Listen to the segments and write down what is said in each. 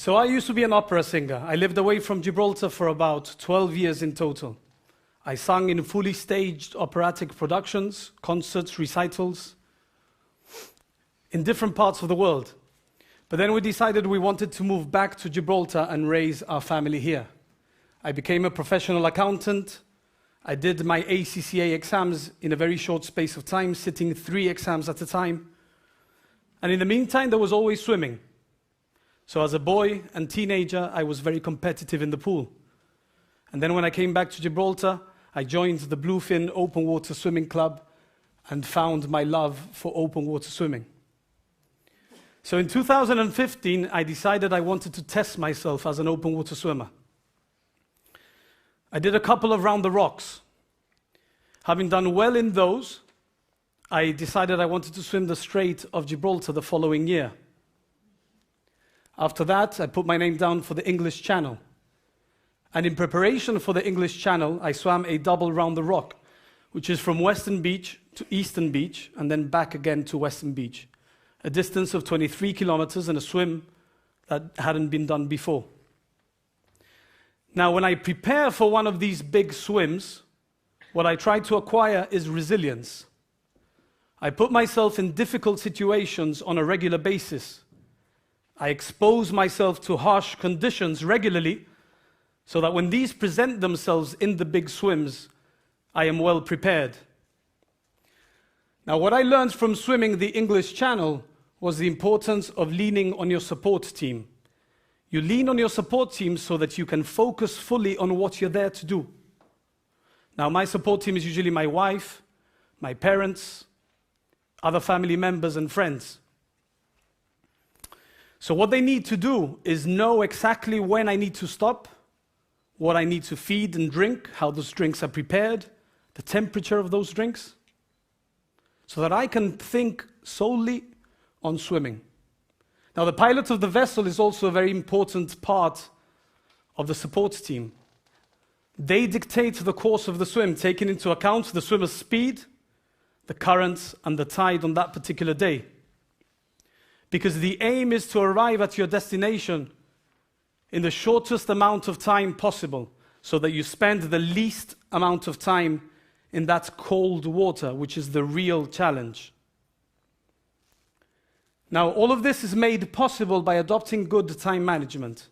So I used to be an opera singer. I lived away from Gibraltar for about 12 years in total. I sang in fully staged operatic productions, concerts, recitals in different parts of the world. But then we decided we wanted to move back to Gibraltar and raise our family here. I became a professional accountant. I did my ACCA exams in a very short space of time, sitting 3 exams at a time. And in the meantime, there was always swimming. So as a boy and teenager, I was very competitive in the pool. And then when I came back to Gibraltar, I joined the Bluefin Open Water Swimming Club and found my love for open water swimming. So in 2015, I decided I wanted to test myself as an open water swimmer. I did a couple of round the rocks. Having done well in those, I decided I wanted to swim the Strait of Gibraltar the following year. After that, I put my name down for the English Channel. And in preparation for the English Channel, I swam a double round the rock, which is from Western Beach to Eastern Beach, and then back again to Western Beach. A distance of 23 kilometers and a swim that hadn't been done before. Now, when I prepare for one of these big swims, what I try to acquire is resilience. I put myself in difficult situations on a regular basis. I expose myself to harsh conditions regularly so that when these present themselves in the big swims, I am well prepared. Now, what I learned from swimming the English Channel was the importance of leaning on your support team. You lean on your support team so that you can focus fully on what you're there to do. Now, my support team is usually my wife, my parents, other family members and friends. So what they need to do is know exactly when I need to stop, what I need to feed and drink, how those drinks are prepared, the temperature of those drinks, so that I can think solely on swimming. Now, the pilot of the vessel is also a very important part of the support team. They dictate the course of the swim, taking into account the swimmer's speed, the currents, and the tide on that particular day. Because the aim is to arrive at your destination in the shortest amount of time possible, so that you spend the least amount of time in that cold water, which is the real challenge. Now, all of this is made possible by adopting good time management.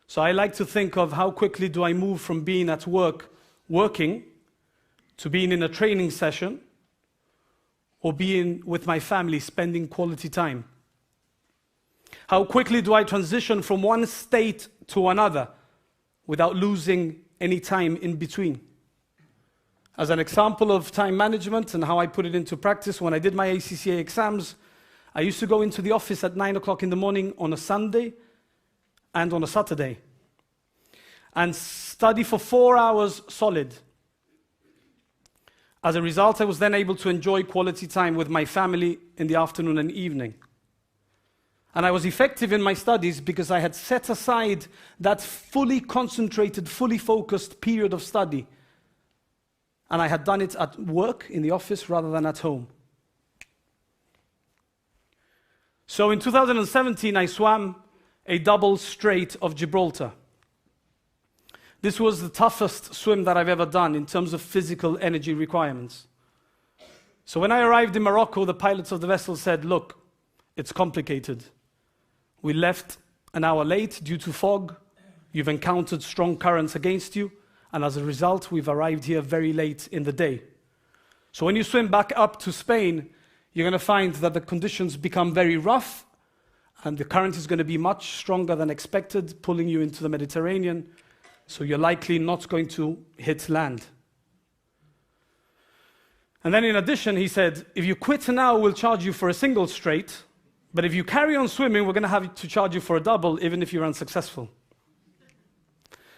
So I like to think of how quickly do I move from being at work, working, to being in a training session, or being with my family, spending quality time. How quickly do I transition from one state to another without losing any time in between? As an example of time management and how I put it into practice, when I did my ACCA exams, I used to go into the office at 9 o'clock in the morning on a Sunday and on a Saturday and study for 4 hours solid. As a result, I was then able to enjoy quality time with my family in the afternoon and evening. And I was effective in my studies because I had set aside that fully concentrated, fully focused period of study. And I had done it at work, in the office, rather than at home. So in 2017, I swam a double Strait of Gibraltar. This was the toughest swim that I've ever done in terms of physical energy requirements. So when I arrived in Morocco, the pilots of the vessel said, "Look, it's complicated. We left an hour late due to fog. You've encountered strong currents against you. And as a result, we've arrived here very late in the day. So when you swim back up to Spain, you're going to find that the conditions become very rough and the current is going to be much stronger than expected, pulling you into the Mediterranean. So you're likely not going to hit land." And then in addition, he said, "If you quit now, we'll charge you for a single straight. But if you carry on swimming, we're going to have to charge you for a double, even if you're unsuccessful."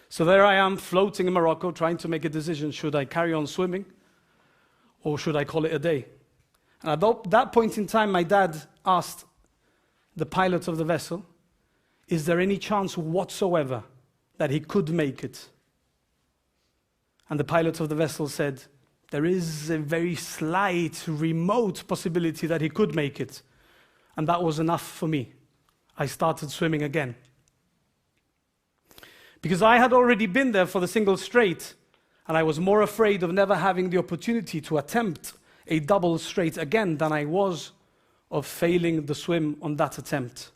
So there I am, floating in Morocco, trying to make a decision. Should I carry on swimming or should I call it a day? And at that point in time, my dad asked the pilot of the vessel, is there any chance whatsoever that he could make it? And the pilot of the vessel said, there is a very slight, remote possibility that he could make it. And that was enough for me. I started swimming again. Because I had already been there for the single straight, and I was more afraid of never having the opportunity to attempt a double straight again than I was of failing the swim on that attempt.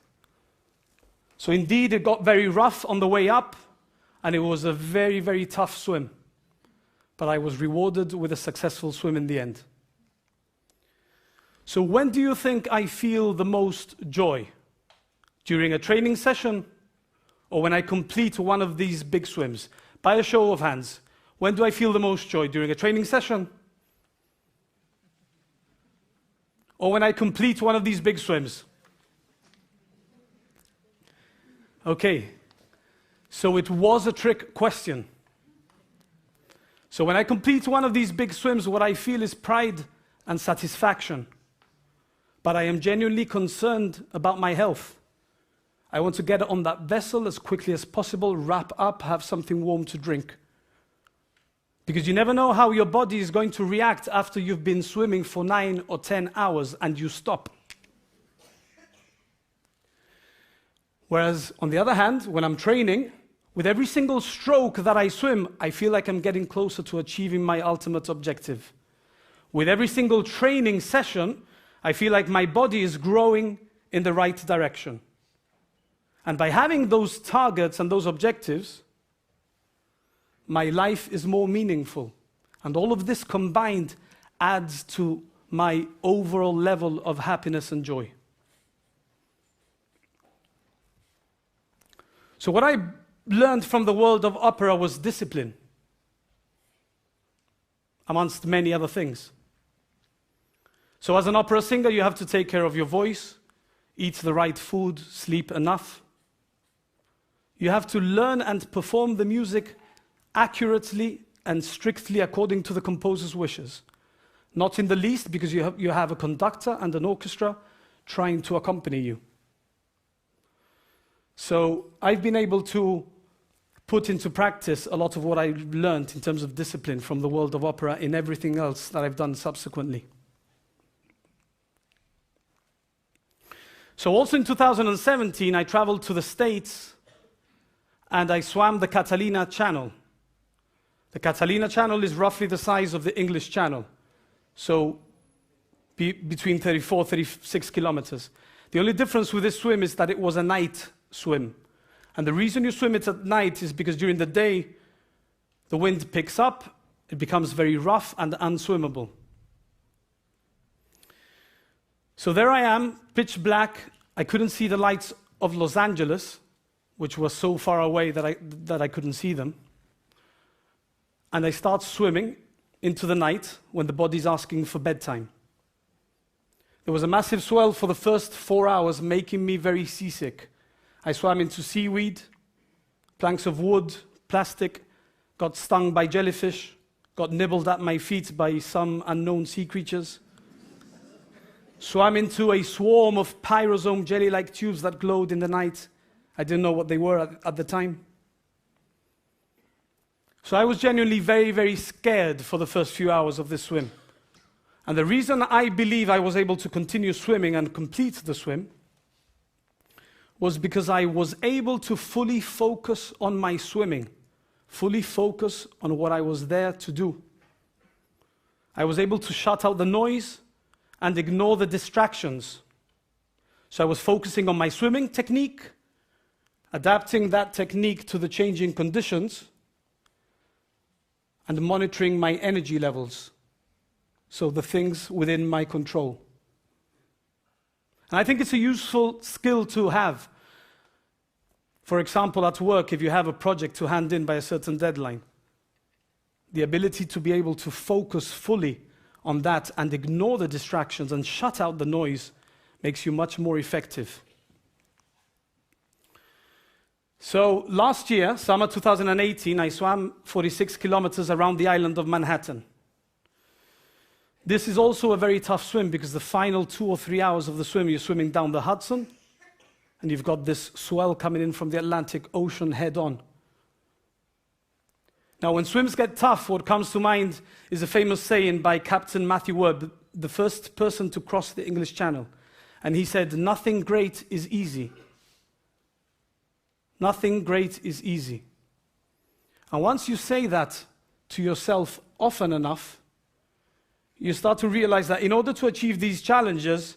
So indeed, it got very rough on the way up, and it was a very, very tough swim. But I was rewarded with a successful swim in the end. So when do you think I feel the most joy? During a training session, or when I complete one of these big swims? By a show of hands, when do I feel the most joy? During a training session? Or when I complete one of these big swims? Okay, so it was a trick question. So when I complete one of these big swims, what I feel is pride and satisfaction. But I am genuinely concerned about my health. I want to get on that vessel as quickly as possible, wrap up, have something warm to drink. Because you never know how your body is going to react after you've been swimming for 9 or 10 hours and you stop. Whereas, on the other hand, when I'm training, with every single stroke that I swim, I feel like I'm getting closer to achieving my ultimate objective. With every single training session, I feel like my body is growing in the right direction. And by having those targets and those objectives, my life is more meaningful. And all of this combined adds to my overall level of happiness and joy. So what I learned from the world of opera was discipline, amongst many other things. So as an opera singer, you have to take care of your voice, eat the right food, sleep enough. You have to learn and perform the music accurately and strictly according to the composer's wishes. Not in the least because you have a conductor and an orchestra trying to accompany you. So I've been able to put into practice a lot of what I learned in terms of discipline from the world of opera in everything else that I've done subsequently. So also in 2017, I traveled to the States and I swam the Catalina Channel. The Catalina Channel is roughly the size of the English Channel, so between 34, 36 kilometers. The only difference with this swim is that it was a night swim. And the reason you swim it at night is because during the day, the wind picks up, it becomes very rough and unswimmable. So there I am, pitch black. I couldn't see the lights of Los Angeles, which was so far away that I couldn't see them. And I start swimming into the night when the body's asking for bedtime. There was a massive swell for the first 4 hours, making me very seasick. I swam into seaweed, planks of wood, plastic, got stung by jellyfish, got nibbled at my feet by some unknown sea creatures, swam into a swarm of pyrosome jelly-like tubes that glowed in the night. I didn't know what they were at the time. So I was genuinely very, very scared for the first few hours of this swim. And the reason I believe I was able to continue swimming and complete the swim was because I was able to fully focus on my swimming, fully focus on what I was there to do. I was able to shut out the noise and ignore the distractions. So I was focusing on my swimming technique, adapting that technique to the changing conditions, and monitoring my energy levels. So the things within my control. And I think it's a useful skill to have. For example, at work, if you have a project to hand in by a certain deadline, the ability to be able to focus fully on that and ignore the distractions and shut out the noise makes you much more effective. So last year, summer 2018, I swam 46 kilometers around the island of Manhattan. This is also a very tough swim because the final 2 or 3 hours of the swim, you're swimming down the Hudson, and you've got this swell coming in from the Atlantic Ocean head on. Now, when swims get tough, what comes to mind is a famous saying by Captain Matthew Webb, the first person to cross the English Channel. And he said, "Nothing great is easy. Nothing great is easy." And once you say that to yourself often enough, you start to realize that in order to achieve these challenges,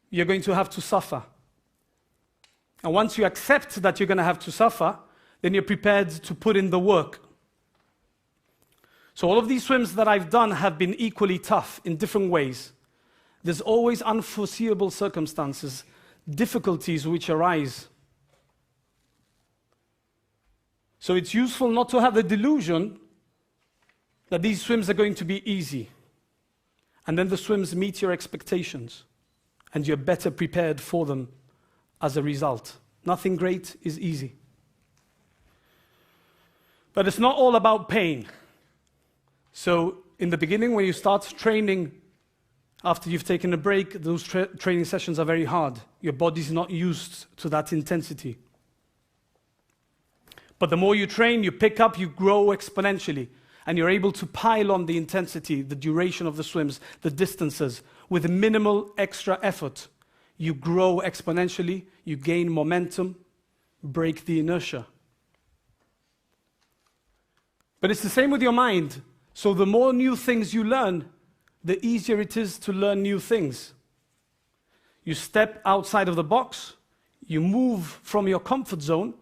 you're going to have to suffer. And once you accept that you're going to have to suffer, then you're prepared to put in the work. So all of these swims that I've done have been equally tough in different ways. There's always unforeseeable circumstances, difficulties which arise. So it's useful not to have the delusion that these swims are going to be easy. And then the swims meet your expectations, and you're better prepared for them as a result. Nothing great is easy. But it's not all about pain. So in the beginning, when you start training, after you've taken a break, those training sessions are very hard. Your body's not used to that intensity. But the more you train, you pick up, you grow exponentially. And you're able to pile on the intensity, the duration of the swims, the distances, with minimal extra effort. You grow exponentially, you gain momentum, break the inertia. But it's the same with your mind. So the more new things you learn, the easier it is to learn new things. You step outside of the box, you move from your comfort zone,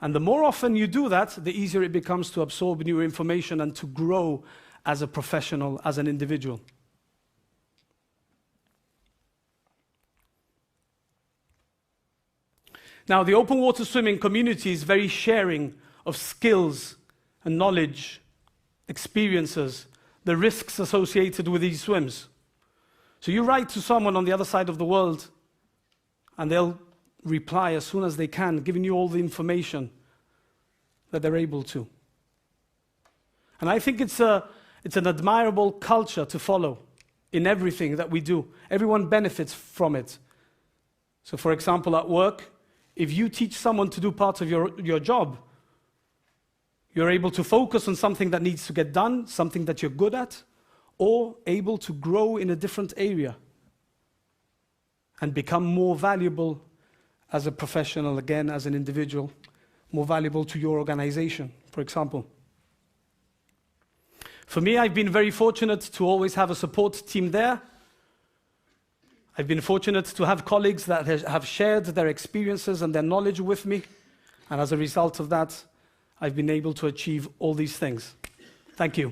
and the more often you do that, the easier it becomes to absorb new information and to grow as a professional, as an individual. Now, the open water swimming community is very sharing of skills and knowledge, experiences, the risks associated with these swims. So you write to someone on the other side of the world, and they'll reply as soon as they can, giving you all the information that they're able to. And I think it's an admirable culture to follow in everything that we do. Everyone benefits from it. So for example, at work, if you teach someone to do part of your job, you're able to focus on something that needs to get done, something that you're good at, or able to grow in a different area and become more valuable as a professional, again, as an individual, more valuable to your organization, for example. For me, I've been very fortunate to always have a support team there. I've been fortunate to have colleagues that have shared their experiences and their knowledge with me. And as a result of that, I've been able to achieve all these things. Thank you.